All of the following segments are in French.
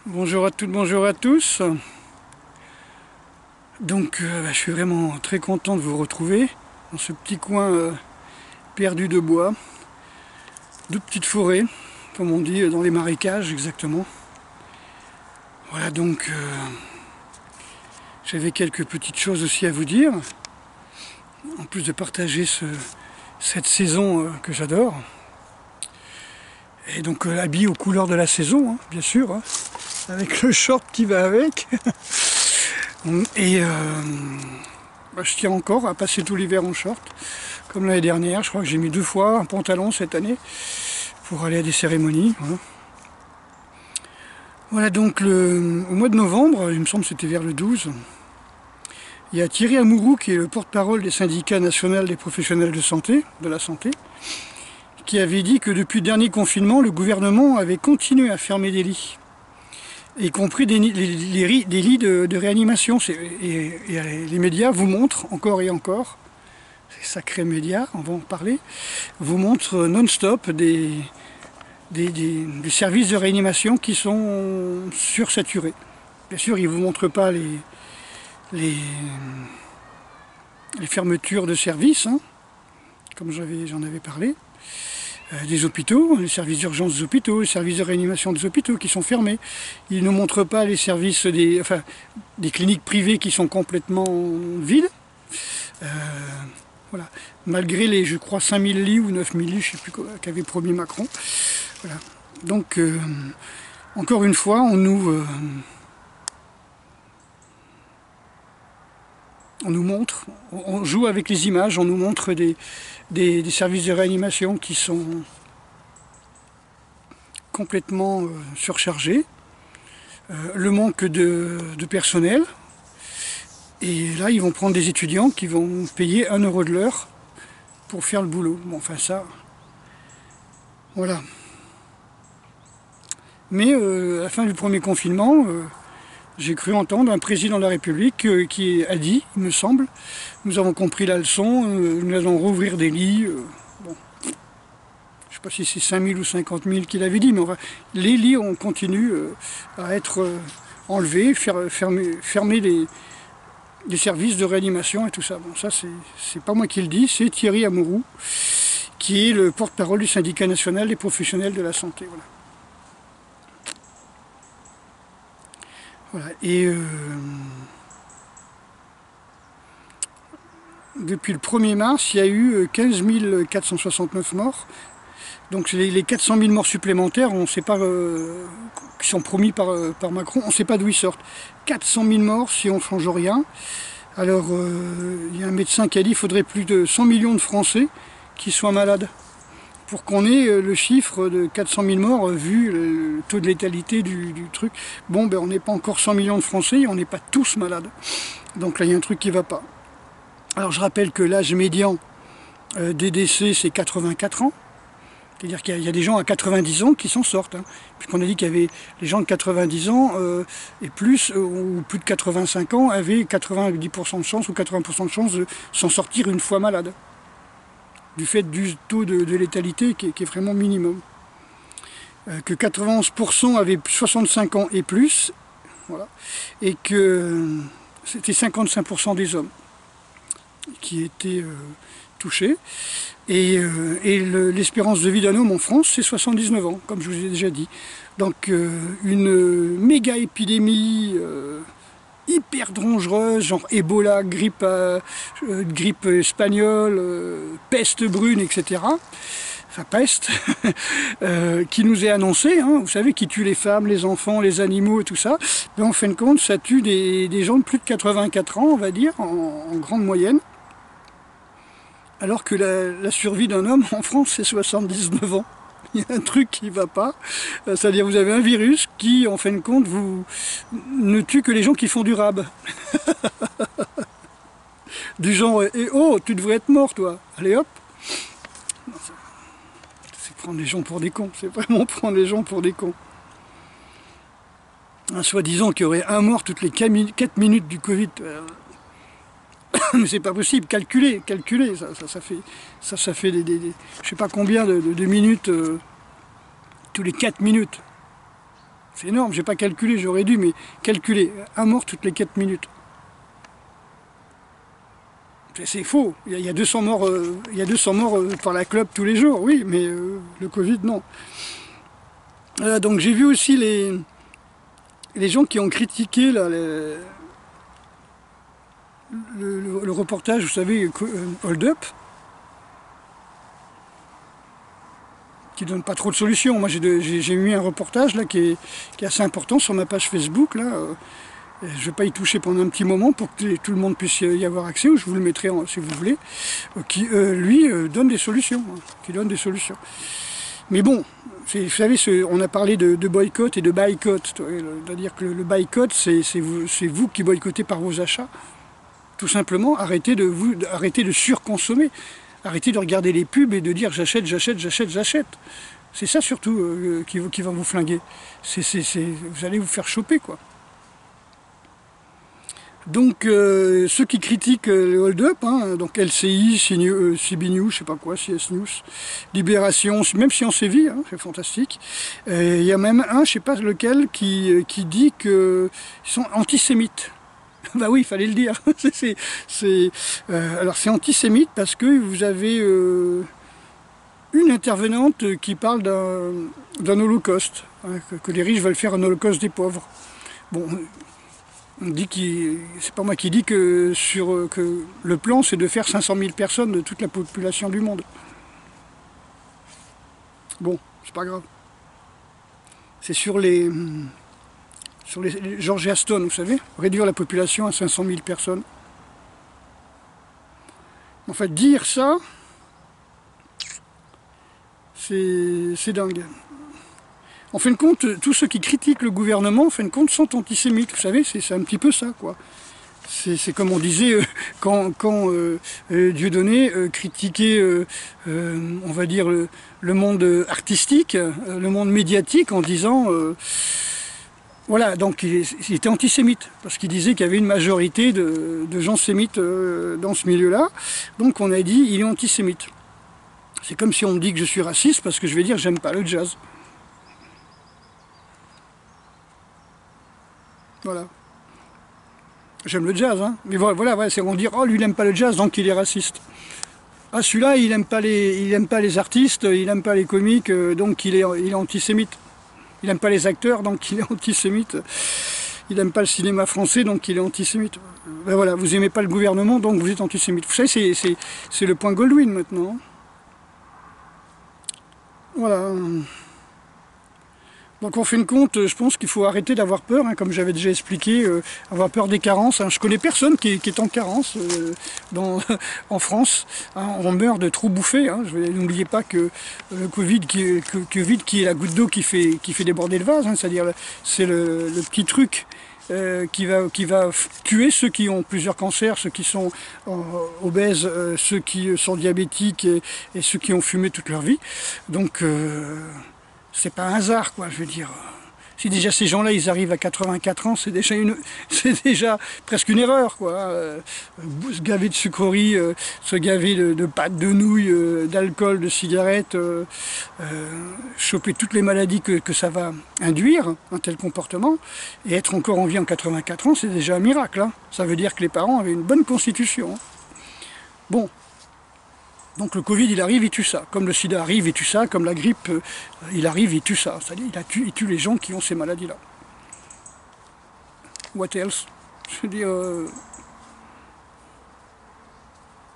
Bonjour à toutes, bonjour à tous. Donc je suis vraiment très content de vous retrouver dans ce petit coin perdu de bois, de petites forêts, comme on dit dans les marécages exactement. Voilà, donc j'avais quelques petites choses aussi à vous dire, en plus de partager cette saison que j'adore. Et donc habillé aux couleurs de la saison, hein, bien sûr, hein, avec le short qui va avec. Et je tiens encore à passer tout l'hiver en short, comme l'année dernière. Je crois que j'ai mis 2 fois un pantalon cette année pour aller à des cérémonies. Voilà, donc au mois de novembre, il me semble que c'était vers le 12, il y a Thierry Amouroux, qui est le porte-parole des syndicats nationaux des professionnels de la santé, qui avait dit que depuis le dernier confinement, le gouvernement avait continué à fermer des lits, y compris des lits de réanimation. Et les médias vous montrent encore et encore, ces sacrés médias, on va en parler, vous montrent non-stop des services de réanimation qui sont sursaturés. Bien sûr, ils ne vous montrent pas les fermetures de services, hein, comme j'en avais parlé. Des hôpitaux, les services d'urgence des hôpitaux, les services de réanimation des hôpitaux qui sont fermés. Ils ne montrent pas les services des cliniques privées qui sont complètement vides. Voilà. Malgré les, je crois, 5000 lits ou 9000 lits, je ne sais plus qu'avait promis Macron. Voilà. Donc, encore une fois, on nous montre, on joue avec les images, on nous montre des services de réanimation qui sont complètement surchargés, le manque de personnel, et là ils vont prendre des étudiants qui vont payer 1 € de l'heure pour faire le boulot. Bon, enfin ça, voilà. Mais à la fin du premier confinement, j'ai cru entendre un président de la République qui a dit, il me semble, nous avons compris la leçon, nous allons rouvrir des lits. Bon. Je ne sais pas si c'est 5000 ou 50 000 qu'il avait dit, mais enfin, les lits on continue à être enlevés, fermer les services de réanimation et tout ça. Bon, ça c'est pas moi qui le dis, c'est Thierry Amouroux, qui est le porte-parole du syndicat national des professionnels de la santé. Voilà. Voilà. Et depuis le 1er mars, il y a eu 15 469 morts. Donc les 400 000 morts supplémentaires, on sait pas, qui sont promis par Macron, on ne sait pas d'où ils sortent. 400 000 morts si on ne change rien. Alors il y a un médecin qui a dit qu'il faudrait plus de 100 millions de Français qui soient malades pour qu'on ait le chiffre de 400 000 morts vu le taux de létalité du truc. Bon, ben on n'est pas encore 100 millions de Français et on n'est pas tous malades. Donc là, il y a un truc qui ne va pas. Alors je rappelle que l'âge médian des décès, c'est 84 ans. C'est-à-dire qu'il y a des gens à 90 ans qui s'en sortent. Hein. Puisqu'on a dit qu'il y avait les gens de 90 ans et plus, ou plus de 85 ans, avaient 90% de chance ou 80% de chance de s'en sortir une fois malade. Du fait du taux de létalité qui est vraiment minimum. Que 91% avaient 65 ans et plus, voilà, et que c'était 55% des hommes qui étaient touchés. Et l'espérance de vie d'un homme en France, c'est 79 ans, comme je vous ai déjà dit. Donc une méga épidémie hyper dangereuse, genre Ebola, grippe espagnole, peste brune, etc. Enfin peste, qui nous est annoncée, hein, vous savez, qui tue les femmes, les enfants, les animaux et tout ça. Mais en fin de compte, ça tue des gens de plus de 84 ans, on va dire, en grande moyenne. Alors que la survie d'un homme en France, c'est 79 ans. Il y a un truc qui ne va pas. C'est-à-dire vous avez un virus qui, en fin de compte, ne tue que les gens qui font du rab. Du genre, eh oh, tu devrais être mort, toi. Allez hop. C'est prendre les gens pour des cons. C'est vraiment prendre les gens pour des cons. Soi-disant qu'il y aurait un mort toutes les 4 minutes du Covid. Mais c'est pas possible, calculer, ça fait je sais pas combien de minutes tous les 4 minutes. C'est énorme, j'ai pas calculé, j'aurais dû, mais calculer, un mort toutes les 4 minutes. C'est faux, il y a 200 morts, par la clope tous les jours, oui, mais le Covid, non. Donc j'ai vu aussi les gens qui ont critiqué là, le reportage, vous savez, Hold Up, qui donne pas trop de solutions. Moi j'ai mis un reportage là qui est assez important sur ma page Facebook là. Je ne vais pas y toucher pendant un petit moment pour que tout le monde puisse y avoir accès, ou je vous le mettrai si vous voulez, qui lui donne des solutions, hein, qui donne des solutions. Mais bon, vous savez, on a parlé de boycott et de boycott, c'est-à-dire que le boycott, c'est vous qui boycottez par vos achats. Tout simplement, arrêtez de surconsommer. Arrêtez de regarder les pubs et de dire j'achète, j'achète, j'achète, j'achète. C'est ça surtout qui va vous flinguer. Vous allez vous faire choper, quoi. Donc ceux qui critiquent le hold-up, hein, donc LCI, CB News, je sais pas quoi, CS News, Libération, même si on sévit, hein, c'est fantastique. Il y a même un, je sais pas lequel, qui dit qu'ils sont antisémites. Bah oui, il fallait le dire. Alors c'est antisémite parce que vous avez une intervenante qui parle d'un holocauste, hein, que les riches veulent faire un holocauste des pauvres. Bon, on dit c'est pas moi qui dis que le plan c'est de faire 500 000 personnes de toute la population du monde. Bon, c'est pas grave. C'est sur les George Aston, vous savez, réduire la population à 500 000 personnes. En fait, dire ça, c'est dingue. En fin de compte, tous ceux qui critiquent le gouvernement, en fin de compte, sont antisémites. Vous savez, c'est un petit peu ça, quoi. C'est comme on disait quand Dieudonné critiquait, on va dire, le monde artistique, le monde médiatique, en disant... voilà, donc il était antisémite, parce qu'il disait qu'il y avait une majorité de gens sémites dans ce milieu-là. Donc on a dit, il est antisémite. C'est comme si on me dit que je suis raciste, parce que je vais dire, j'aime pas le jazz. Voilà. J'aime le jazz, hein. Mais voilà, c'est on dit, oh, lui, il n'aime pas le jazz, donc il est raciste. Ah, celui-là, il n'aime pas les artistes, il n'aime pas les comiques, donc il est antisémite. Il n'aime pas les acteurs, donc il est antisémite. Il n'aime pas le cinéma français, donc il est antisémite. Ben voilà, vous n'aimez pas le gouvernement, donc vous êtes antisémite. Vous savez, c'est le point Goldwyn maintenant. Voilà. Donc en fin de compte, je pense qu'il faut arrêter d'avoir peur, hein, comme j'avais déjà expliqué, avoir peur des carences. Hein. Je connais personne qui est en carence en France. Hein. On meurt de trop bouffer. Hein. N'oubliez pas que le Covid qui est la goutte d'eau qui fait déborder le vase. Hein. C'est-à-dire c'est le petit truc qui va tuer ceux qui ont plusieurs cancers, ceux qui sont obèses, ceux qui sont diabétiques et ceux qui ont fumé toute leur vie. Donc c'est pas un hasard, quoi, je veux dire. Si déjà ces gens-là, ils arrivent à 84 ans, c'est déjà presque une erreur, quoi. Se gaver de sucreries, se gaver de pâtes, de nouilles, d'alcool, de cigarettes, choper toutes les maladies que ça va induire, un tel comportement, et être encore en vie en 84 ans, c'est déjà un miracle. Hein. Ça veut dire que les parents avaient une bonne constitution. Hein. Bon. Donc le Covid, il arrive, il tue ça. Comme le sida arrive, il tue ça. Comme la grippe, il arrive, il tue ça. C'est-à-dire, il tue les gens qui ont ces maladies-là. What else? Je veux dire...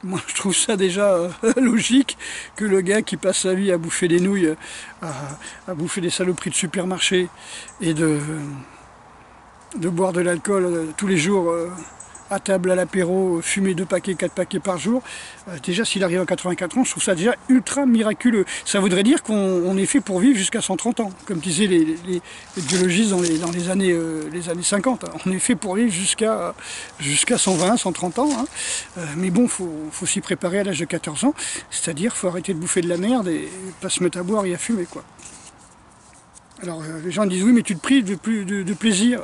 moi, je trouve ça déjà logique que le gars qui passe sa vie à bouffer des nouilles, à bouffer des saloperies de supermarché et de boire de l'alcool tous les jours... à table à l'apéro, fumer 2 paquets, 4 paquets par jour, déjà s'il arrive à 84 ans, je trouve ça déjà ultra miraculeux. Ça voudrait dire qu'on est fait pour vivre jusqu'à 130 ans, comme disaient les biologistes dans les années 50. Hein. On est fait pour vivre jusqu'à 120, 130 ans. Hein. Mais bon, faut s'y préparer à l'âge de 14 ans, c'est-à-dire faut arrêter de bouffer de la merde et pas se mettre à boire et à fumer, quoi. Alors les gens disent oui, mais tu te prives de plaisir.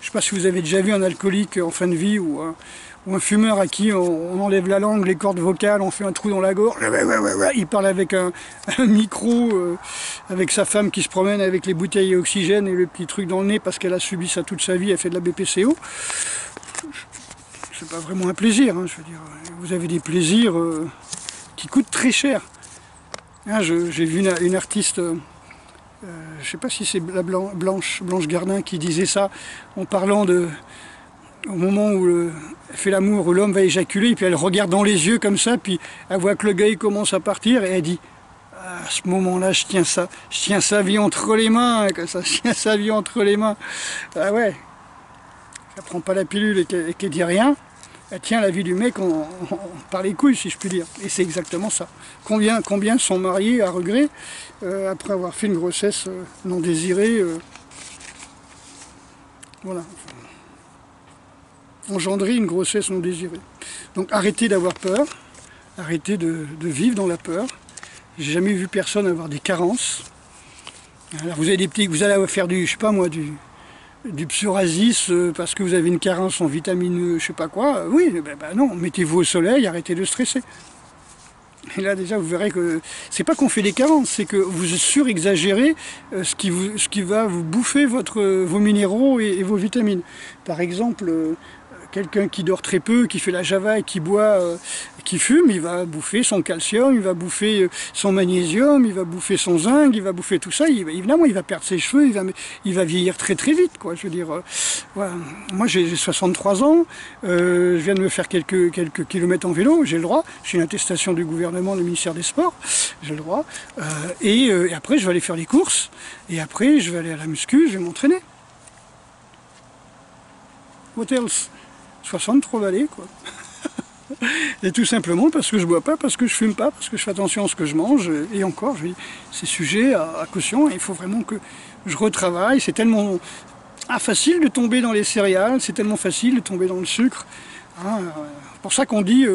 sais pas si vous avez déjà vu un alcoolique en fin de vie ou un fumeur à qui on enlève la langue, les cordes vocales, on fait un trou dans la gorge, il parle avec un micro, avec sa femme qui se promène avec les bouteilles à oxygène et le petit truc dans le nez parce qu'elle a subi ça toute sa vie, elle fait de la BPCO. C'est pas vraiment un plaisir, hein, je veux dire. Vous avez des plaisirs qui coûtent très cher. Hein, j'ai vu une artiste, je sais pas si c'est la Blanche Gardin qui disait ça, en parlant au moment où elle fait l'amour, où l'homme va éjaculer, et puis elle regarde dans les yeux comme ça, puis elle voit que le gars il commence à partir, et elle dit à ce moment-là, je tiens sa vie entre les mains, comme ça, je tiens sa vie entre les mains. Ah ouais, elle prend pas la pilule et qu'elle dit rien, elle tient la vie du mec par les couilles, si je puis dire. Et c'est exactement ça. Combien sont mariés à regret après avoir fait une grossesse non désirée, voilà. Engendrer une grossesse non désirée. Donc arrêtez d'avoir peur, arrêtez de vivre dans la peur. J'ai jamais vu personne avoir des carences. Alors vous avez vous allez faire je sais pas moi, du psoriasis parce que vous avez une carence en vitamine je sais pas quoi. Oui, ben non, mettez-vous au soleil, arrêtez de stresser. Et là déjà vous verrez que c'est pas qu'on fait des carences, c'est que vous surexagérez ce qui va vous bouffer vos minéraux et vos vitamines. Par exemple, quelqu'un qui dort très peu, qui fait la java et qui boit, qui fume, il va bouffer son calcium, il va bouffer son magnésium, il va bouffer son zinc, il va bouffer tout ça. Évidemment, il va perdre ses cheveux, il va vieillir très très vite, quoi. Je veux dire, voilà. Moi j'ai 63 ans, je viens de me faire quelques kilomètres en vélo, j'ai le droit. J'ai une attestation du gouvernement, du ministère des Sports, j'ai le droit. Et après, je vais aller faire les courses, et après, je vais aller à la muscu, je vais m'entraîner. What else? 63 balais, quoi. Et tout simplement parce que je bois pas, parce que je fume pas, parce que je fais attention à ce que je mange. Et encore, c'est sujet à caution. Il faut vraiment que je retravaille. C'est tellement facile de tomber dans les céréales, c'est tellement facile de tomber dans le sucre. Hein, c'est pour ça qu'on dit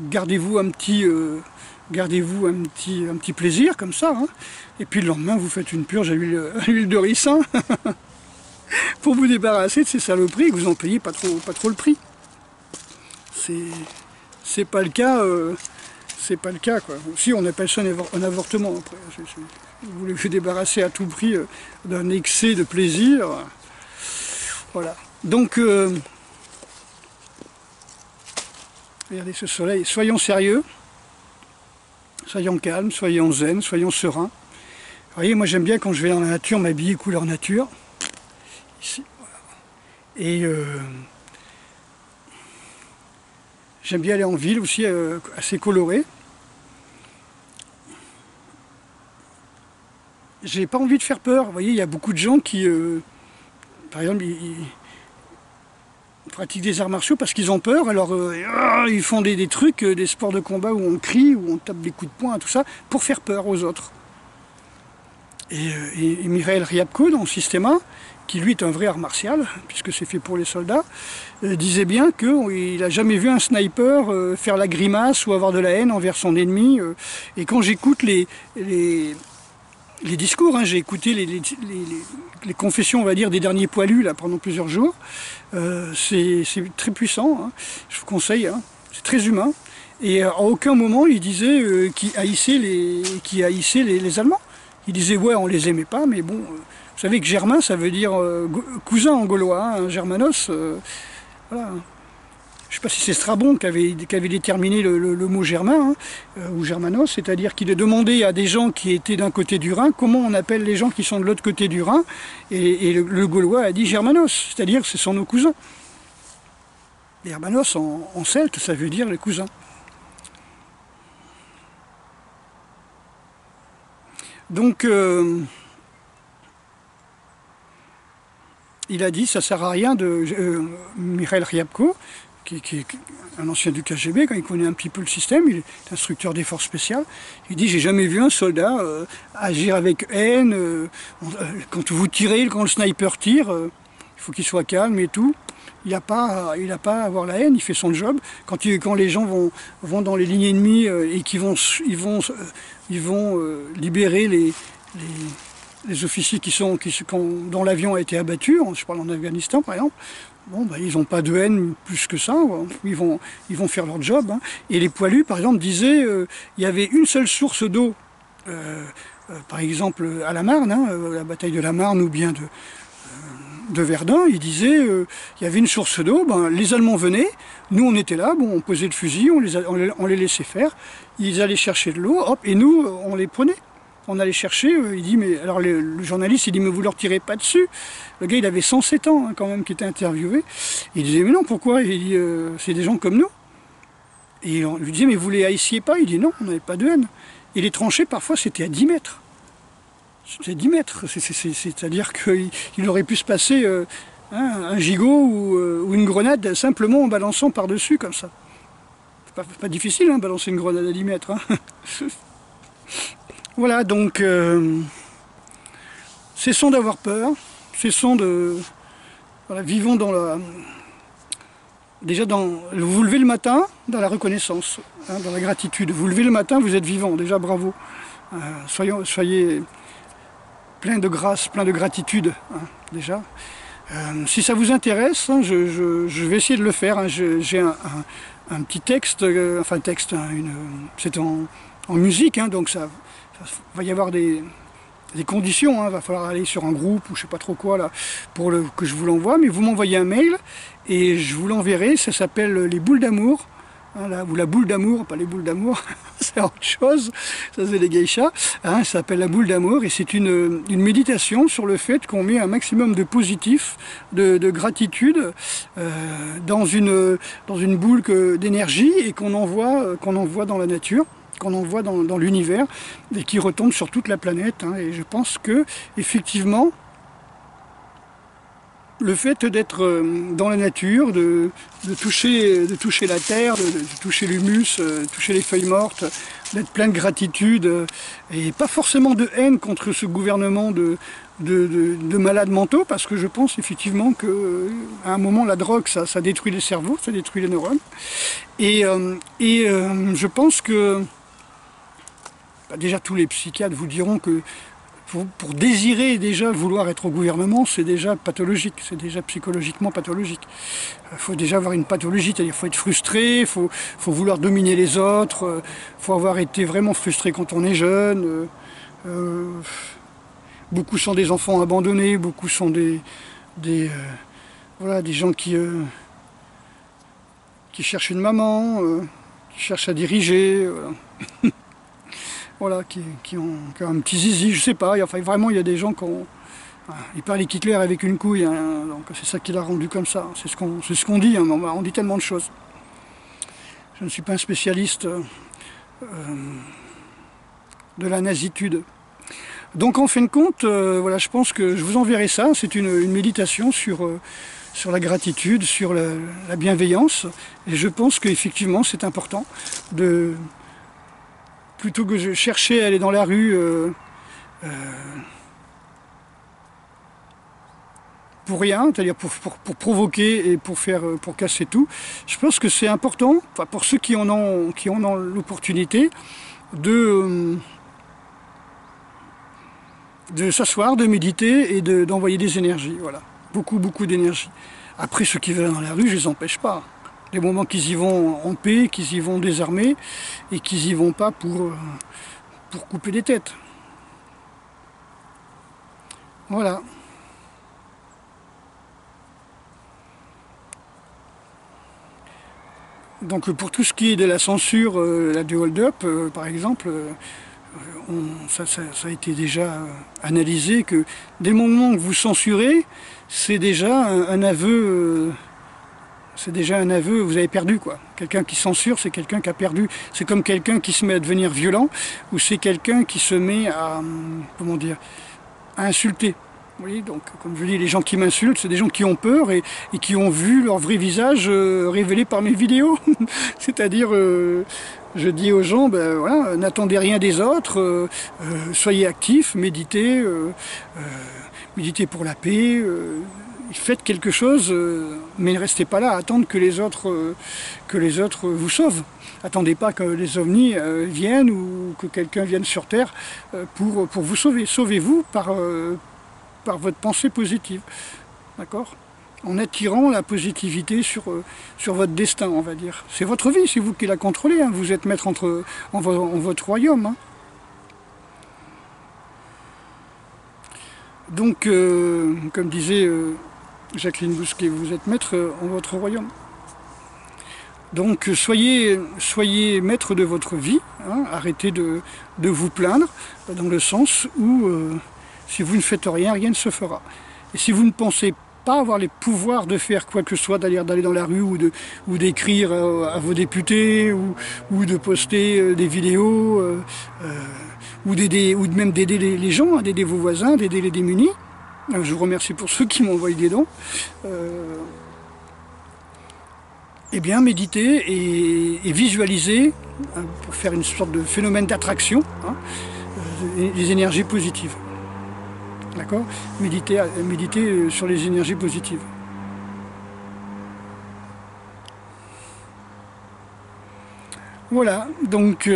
gardez-vous un petit plaisir comme ça. Hein. Et puis le lendemain, vous faites une purge à l'huile de ricin. Pour vous débarrasser de ces saloperies, que vous n'en payez pas trop le prix. C'est pas le cas, quoi. Si on appelle ça un avortement après. Vous voulez vous débarrasser à tout prix d'un excès de plaisir. Voilà. Donc regardez ce soleil, soyons sérieux, soyons calmes, soyons zen, soyons sereins. Vous voyez, moi j'aime bien quand je vais dans la nature m'habiller couleur nature. Ici, voilà. Et j'aime bien aller en ville aussi, assez coloré. J'ai pas envie de faire peur. Vous voyez, il y a beaucoup de gens qui, par exemple, ils pratiquent des arts martiaux parce qu'ils ont peur. Alors, ils font des trucs, des sports de combat où on crie, où on tape des coups de poing, tout ça, pour faire peur aux autres. Et Mikhail Ryabko, dans Systema, qui lui est un vrai art martial, puisque c'est fait pour les soldats, disait bien qu'il n'a jamais vu un sniper faire la grimace ou avoir de la haine envers son ennemi. Et quand j'écoute les discours, hein, j'ai écouté les confessions, on va dire, des derniers poilus là, pendant plusieurs jours, c'est très puissant, hein, je vous conseille, hein, c'est très humain. Et à aucun moment il disait qu'il haïssait les Allemands. Il disait ouais, on les aimait pas, mais bon, vous savez que germain ça veut dire cousin en gaulois, hein, germanos, voilà. Je ne sais pas si c'est Strabon qui avait déterminé le mot germain, hein, ou germanos, c'est-à-dire qu'il a demandé à des gens qui étaient d'un côté du Rhin comment on appelle les gens qui sont de l'autre côté du Rhin, et le gaulois a dit germanos, c'est-à-dire que ce sont nos cousins. Germanos en celte, ça veut dire les cousins. Donc, il a dit, ça ne sert à rien de... Mikhail Ryabko, qui est un ancien du KGB, quand il connaît un petit peu le système, il est instructeur des forces spéciales, il dit, j'ai jamais vu un soldat agir avec haine, quand vous tirez, quand le sniper tire, il faut qu'il soit calme et tout. Il n'a pas à avoir la haine, il fait son job. Quand les gens vont dans les lignes ennemies et qu'ils vont libérer les officiers dont l'avion a été abattu, je parle en Afghanistan par exemple, bon, ben, ils n'ont pas de haine plus que ça, ils vont faire leur job. Hein. Et les poilus, par exemple, disaient il y avait une seule source d'eau, par exemple à la Marne, hein, la bataille de la Marne ou bien de Verdun, ils disaient il y avait une source d'eau, ben, les Allemands venaient, nous on était là, bon, on posait le fusil, on les laissait faire, ils allaient chercher de l'eau, hop, et nous on les prenait. On allait chercher, il dit, mais alors le journaliste, il dit, mais vous leur tirez pas dessus. Le gars, il avait 107 ans, hein, quand même, qui était interviewé. Il disait, mais non, pourquoi? Il dit, c'est des gens comme nous. Et on lui disait, mais vous les haissiez pas? Il dit, non, on n'avait pas de haine. Et les tranchées, parfois, c'était à 10 mètres. C'était 10 mètres. C'est-à-dire qu'il aurait pu se passer un gigot ou une grenade simplement en balançant par-dessus, comme ça. C'est pas difficile, hein, balancer une grenade à 10 mètres. Hein. Voilà, donc, cessons d'avoir peur, cessons de... Voilà, vivons dans la... Déjà, vous vous levez le matin dans la reconnaissance, hein, dans la gratitude. Vous levez le matin, vous êtes vivant, déjà bravo. Soyez plein de grâce, plein de gratitude, hein, déjà. Si ça vous intéresse, hein, je vais essayer de le faire. Hein. J'ai un petit texte, c'est en musique, hein, donc ça va y avoir des conditions, hein, va falloir aller sur un groupe ou je sais pas trop quoi là pour que je vous l'envoie, mais vous m'envoyez un mail et je vous l'enverrai. Ça s'appelle les boules d'amour, hein, ou la boule d'amour, pas les boules d'amour, c'est autre chose, ça c'est les geishas, hein, ça s'appelle la boule d'amour et c'est une méditation sur le fait qu'on met un maximum de positif, de gratitude dans une boule d'énergie et qu'on envoie dans la nature, qu'on envoie dans l'univers et qui retombe sur toute la planète. Hein. Et je pense que effectivement, le fait d'être dans la nature, de toucher la terre, de toucher l'humus, toucher les feuilles mortes, d'être plein de gratitude et pas forcément de haine contre ce gouvernement de malades mentaux, parce que je pense effectivement qu'à un moment la drogue ça détruit les cerveaux, ça détruit les neurones. Et je pense que déjà tous les psychiatres vous diront que pour désirer déjà vouloir être au gouvernement, c'est déjà pathologique, c'est déjà psychologiquement pathologique. Il faut déjà avoir une pathologie, c'est-à-dire qu'il faut être frustré, il faut vouloir dominer les autres, il faut avoir été vraiment frustré quand on est jeune. Beaucoup sont des enfants abandonnés, beaucoup sont des gens qui cherchent une maman, qui cherchent à diriger. Voilà, qui ont un petit zizi, je sais pas, enfin vraiment il y a des gens qui ont... Il parlait Hitler avec une couille, hein, donc c'est ça qui l'a rendu comme ça, c'est ce qu'on dit, hein, on dit tellement de choses. Je ne suis pas un spécialiste de la nazitude. Donc en fin de compte, voilà, je pense que je vous enverrai ça, c'est une méditation sur la gratitude, sur la bienveillance, et je pense qu'effectivement c'est important de... Plutôt que de chercher à aller dans la rue pour rien, c'est-à-dire pour provoquer et pour casser tout, je pense que c'est important, enfin pour ceux qui en ont l'opportunité, de s'asseoir, de méditer et d'envoyer des énergies, voilà, beaucoup d'énergie. Après, ceux qui veulent aller dans la rue, je les empêche pas. Les moments qu'ils y vont en paix, qu'ils y vont désarmés et qu'ils y vont pas pour couper des têtes. Voilà. Donc pour tout ce qui est de la censure, du hold-up, par exemple, ça a été déjà analysé que dès le moment que vous censurez, c'est déjà un aveu... c'est déjà un aveu, vous avez perdu quoi. Quelqu'un qui censure, c'est quelqu'un qui a perdu. C'est comme quelqu'un qui se met à devenir violent, ou c'est quelqu'un qui se met à, comment dire, à insulter. Vous voyez, donc comme je dis, les gens qui m'insultent, c'est des gens qui ont peur et qui ont vu leur vrai visage révélé par mes vidéos. C'est-à-dire, je dis aux gens, ben voilà, n'attendez rien des autres, soyez actifs, méditez, méditez pour la paix. faites quelque chose, mais ne restez pas là à attendre que les autres vous sauvent. Attendez pas que les ovnis viennent ou que quelqu'un vienne sur Terre pour vous sauver. Sauvez-vous par votre pensée positive, d'accord? En attirant la positivité sur votre destin, on va dire. C'est votre vie, c'est vous qui la contrôlez, hein. Vous êtes maître en votre royaume, hein. Donc, comme disait Jacqueline Bousquet, vous êtes maître en votre royaume. Donc soyez maître de votre vie, hein, arrêtez de vous plaindre, dans le sens où si vous ne faites rien, rien ne se fera. Et si vous ne pensez pas avoir les pouvoirs de faire quoi que ce soit, d'aller dans la rue ou d'écrire à vos députés ou de poster des vidéos ou même d'aider les gens, hein, d'aider vos voisins, d'aider les démunis. Je vous remercie pour ceux qui m'ont envoyé des dons. Eh bien, méditez et visualisez, hein, pour faire une sorte de phénomène d'attraction, hein, les énergies positives. D'accord? Méditez sur les énergies positives. Voilà, donc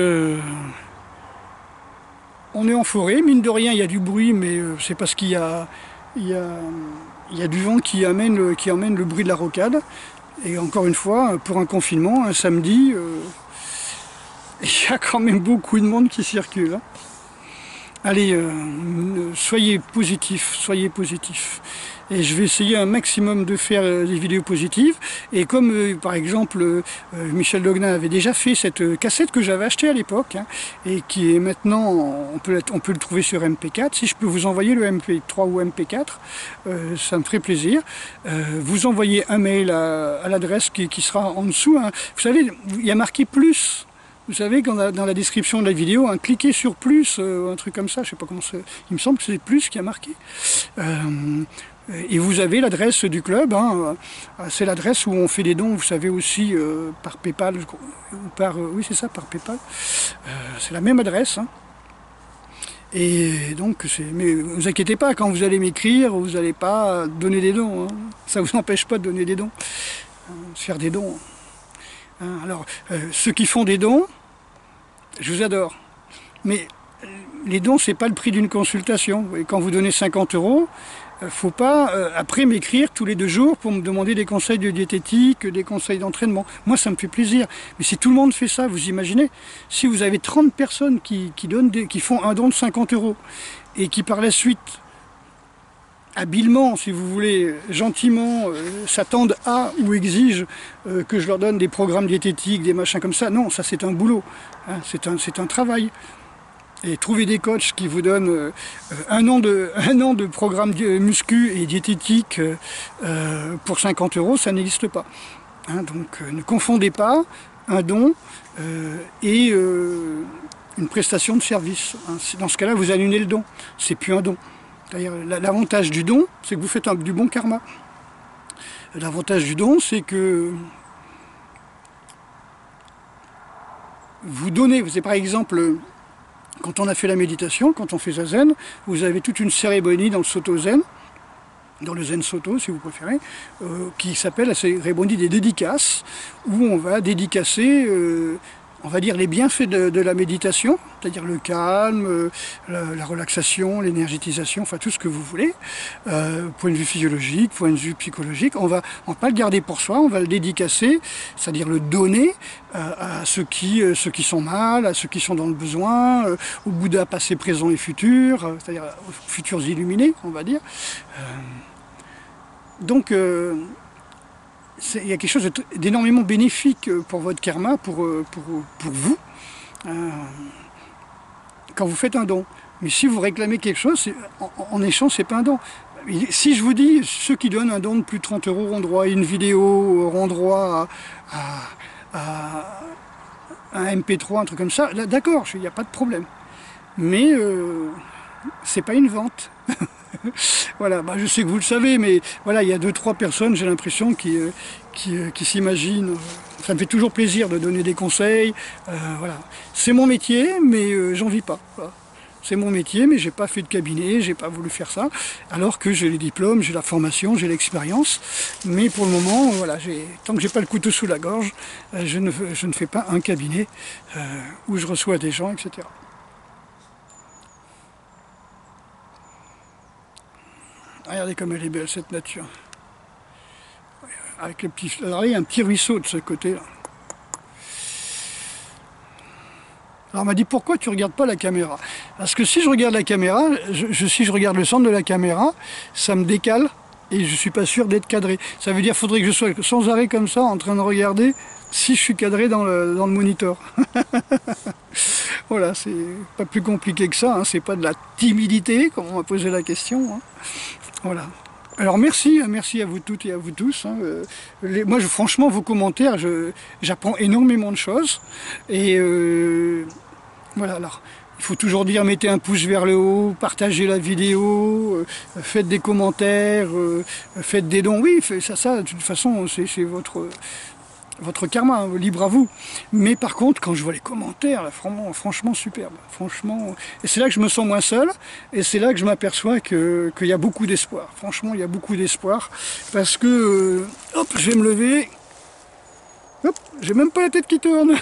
on est en forêt, mine de rien il y a du bruit, mais c'est parce qu'il y a du vent qui amène le bruit de la rocade. Et encore une fois, pour un confinement, un samedi, il y a quand même beaucoup de monde qui circule, hein. Allez, soyez positifs, et je vais essayer un maximum de faire des vidéos positives, et comme par exemple Michel Dogna avait déjà fait cette cassette que j'avais achetée à l'époque, hein, et qui est maintenant, on peut le trouver sur MP4, si je peux vous envoyer le MP3 ou MP4, ça me ferait plaisir. Vous envoyez un mail à l'adresse qui sera en dessous, hein. Vous savez, il y a marqué plus. Vous savez, dans la description de la vidéo, hein, cliquez sur plus, un truc comme ça, je sais pas comment c'est, il me semble que c'est plus qui a marqué. Et vous avez l'adresse du club, hein, c'est l'adresse où on fait des dons, vous savez aussi, par Paypal, ou oui c'est ça, par Paypal. C'est la même adresse, hein. Et donc, mais vous inquiétez pas, quand vous allez m'écrire, vous n'allez pas donner des dons, hein. Ça vous empêche pas de donner des dons, de faire des dons. Hein, alors, ceux qui font des dons, je vous adore. Mais les dons, c'est pas le prix d'une consultation. Et quand vous donnez 50 €, faut pas après m'écrire tous les 2 jours pour me demander des conseils de diététique, des conseils d'entraînement. Moi, ça me fait plaisir. Mais si tout le monde fait ça, vous imaginez, si vous avez 30 personnes qui font un don de 50 € et qui par la suite, habilement, si vous voulez, gentiment, s'attendent à ou exigent que je leur donne des programmes diététiques, des machins comme ça. Non, ça c'est un boulot, hein, c'est un travail. Et trouver des coachs qui vous donnent un an de programme muscu et diététique pour 50 €, ça n'existe pas. Hein, donc ne confondez pas un don et une prestation de service. Hein. Dans ce cas-là, vous annulez le don, c'est plus un don. L'avantage du don, c'est que vous faites du bon karma. L'avantage du don, c'est que vous donnez, c'est par exemple, quand on a fait la méditation, quand on fait Zazen, vous avez toute une cérémonie dans le Soto Zen, dans le Zen Soto si vous préférez, qui s'appelle la cérémonie des dédicaces, où on va dédicacer, on va dire, les bienfaits de la méditation, c'est-à-dire le calme, la relaxation, l'énergétisation, enfin tout ce que vous voulez, point de vue physiologique, point de vue psychologique. On va pas le garder pour soi, on va le dédicacer, c'est-à-dire le donner à ceux qui sont mal, à ceux qui sont dans le besoin, au Bouddha passé, présent et futur, c'est-à-dire aux futurs illuminés, on va dire. Donc, il y a quelque chose d'énormément bénéfique pour votre karma, pour vous, quand vous faites un don. Mais si vous réclamez quelque chose, en échange, c'est pas un don. Si je vous dis, ceux qui donnent un don de plus de 30 € auront droit à une vidéo, auront droit à un MP3, un truc comme ça, d'accord, il n'y a pas de problème. Mais c'est pas une vente. Voilà, je sais que vous le savez, mais voilà, il y a 2-3 personnes, j'ai l'impression, qui s'imaginent. Ça me fait toujours plaisir de donner des conseils. Voilà. C'est mon métier, mais j'en vis pas. Voilà. c'est mon métier, mais j'ai pas fait de cabinet, j'ai pas voulu faire ça, alors que j'ai les diplômes, j'ai la formation, j'ai l'expérience, mais pour le moment, voilà, tant que j'ai pas le couteau sous la gorge, je ne fais pas un cabinet où je reçois des gens, etc. Regardez comme elle est belle cette nature. Avec le petit, alors il y a un petit ruisseau de ce côté-là. Alors on m'a dit pourquoi tu regardes pas la caméra? Parce que si je regarde la caméra, si je regarde le centre de la caméra, ça me décale et je suis pas sûr d'être cadré. Ça veut dire qu'il faudrait que je sois sans arrêt comme ça en train de regarder si je suis cadré dans le moniteur. Voilà, c'est pas plus compliqué que ça, hein. C'est pas de la timidité comme on m'a posé la question, hein. Voilà. Alors merci à vous toutes et à vous tous, hein. Moi franchement vos commentaires, j'apprends énormément de choses. Et voilà, alors il faut toujours dire mettez un pouce vers le haut, partagez la vidéo, faites des commentaires, faites des dons. Oui, ça de toute façon c'est votre karma, hein, libre à vous. Mais par contre, quand je vois les commentaires, là, franchement superbe. Franchement, et c'est là que je me sens moins seul, et c'est là que je m'aperçois qu'il y a beaucoup d'espoir. Franchement, il y a beaucoup d'espoir, parce que, hop, je vais me lever, hop, j'ai même pas la tête qui tourne.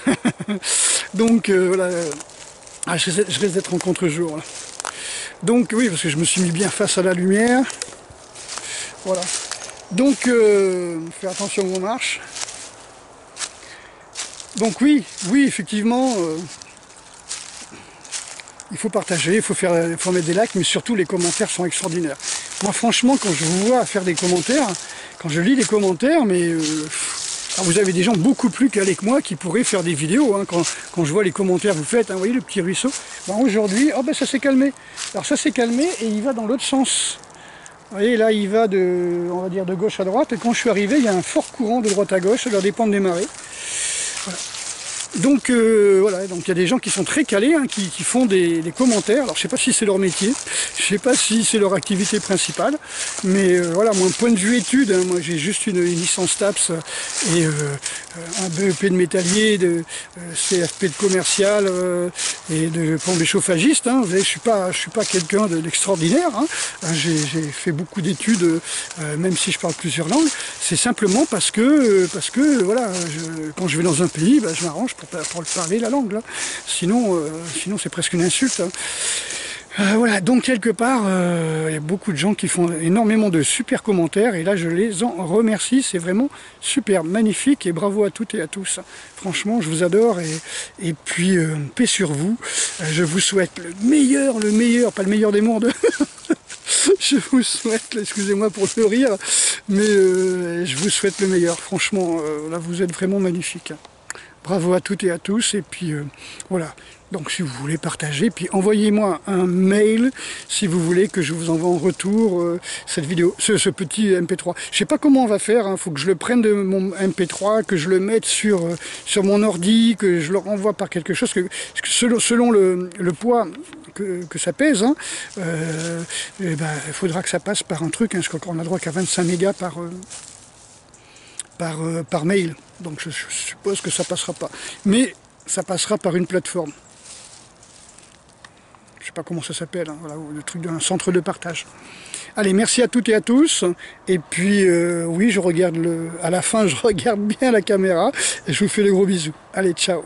Donc, voilà, je risque d'être en contre-jour. Donc, oui, parce que je me suis mis bien face à la lumière. Voilà. Donc, faire attention aux marches. Donc oui, effectivement, il faut partager, il faut mettre des likes, mais surtout les commentaires sont extraordinaires. Moi franchement, quand je vous vois faire des commentaires, quand je lis les commentaires, mais vous avez des gens beaucoup plus calés que moi qui pourraient faire des vidéos, hein, quand je vois les commentaires que vous faites, hein, vous voyez le petit ruisseau, ben aujourd'hui, oh ben ça s'est calmé. Alors ça s'est calmé et il va dans l'autre sens. Vous voyez, là il va on va dire de gauche à droite, et quand je suis arrivé, il y a un fort courant de droite à gauche, ça doit dépendre des marées. Voilà. Donc voilà, donc il y a des gens qui sont très calés, hein, qui font des commentaires. Alors je sais pas si c'est leur métier, je sais pas si c'est leur activité principale, mais voilà, mon point de vue études, hein, moi j'ai juste une licence TAPS et un BEP de métallier, de CFP de commercial et de plombier chauffagiste. Hein. Vous savez, je suis pas quelqu'un d'extraordinaire. Hein. J'ai fait beaucoup d'études, même si je parle plusieurs langues. C'est simplement parce que voilà, quand je vais dans un pays, ben, je m'arrange pour parler la langue. Là. Sinon c'est presque une insulte. Hein. Voilà, donc quelque part, il y a beaucoup de gens qui font énormément de super commentaires et là je les en remercie, c'est vraiment super, magnifique et bravo à toutes et à tous. Franchement, je vous adore et puis paix sur vous. Je vous souhaite le meilleur, pas le meilleur des mondes. Je vous souhaite, excusez-moi pour le rire, mais je vous souhaite le meilleur. Franchement, là vous êtes vraiment magnifique. Bravo à toutes et à tous, et puis voilà. Donc si vous voulez partager, puis envoyez-moi un mail si vous voulez que je vous envoie en retour cette vidéo, ce petit MP3. Je sais pas comment on va faire, hein. Faut que je le prenne de mon MP3, que je le mette sur mon ordi, que je le renvoie par quelque chose, selon le poids que ça pèse, hein, et ben, il faudra que ça passe par un truc, hein, parce qu'on a droit qu'à 25 mégas par mail. Donc je suppose que ça passera pas. Mais ça passera par une plateforme. Je sais pas comment ça s'appelle, hein, voilà, le truc d'un centre de partage. Allez, merci à toutes et à tous. Et puis, oui, à la fin, je regarde bien la caméra et je vous fais de gros bisous. Allez, ciao.